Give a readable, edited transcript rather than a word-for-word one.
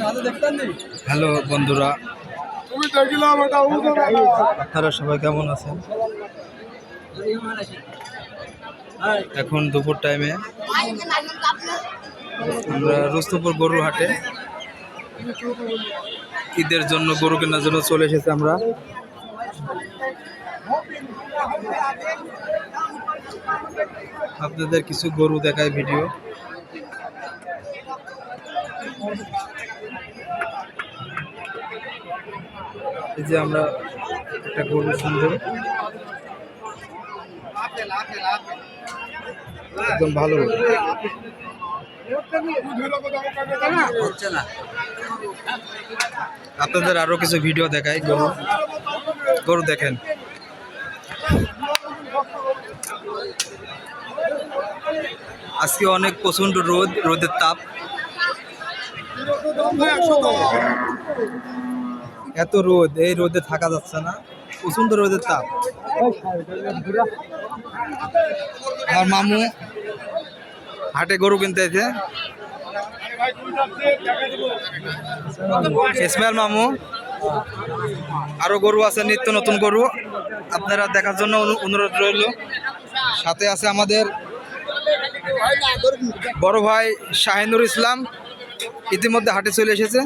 Hello বন্ধুরা, আপনারা সবাই কেমন আছেন? এখন দুপুর টাইমে আমরা রুস্তপুর গরুর হাটে ঈদের জন্য গরু কেনার জন্য চলে এসেছি। আমরা আপনাদের কিছু গরু দেখায় ভিডিও। এই যে আমরা একটা গরু সুন্দর, একদম ভালো আপনাদের আরো কিছু ভিডিও দেখায়। গরু দেখেন, আজকে অনেক প্রচন্ড রোদের তাপ, এত রোদ, এই রোদে থাকা যাচ্ছে না, প্রচন্ড রোদের তাপ। আমার মামু হাটে গরু কিনতে আছে, ইসমাইল মামু। আরো গরু আছে, নিত্য নতুন গরু, আপনারা দেখার জন্য অনুরোধ রইল। সাথে আছে আমাদের বড় ভাই শাহিনুর ইসলাম, ইতিমধ্যে হাটে চলে এসেছে।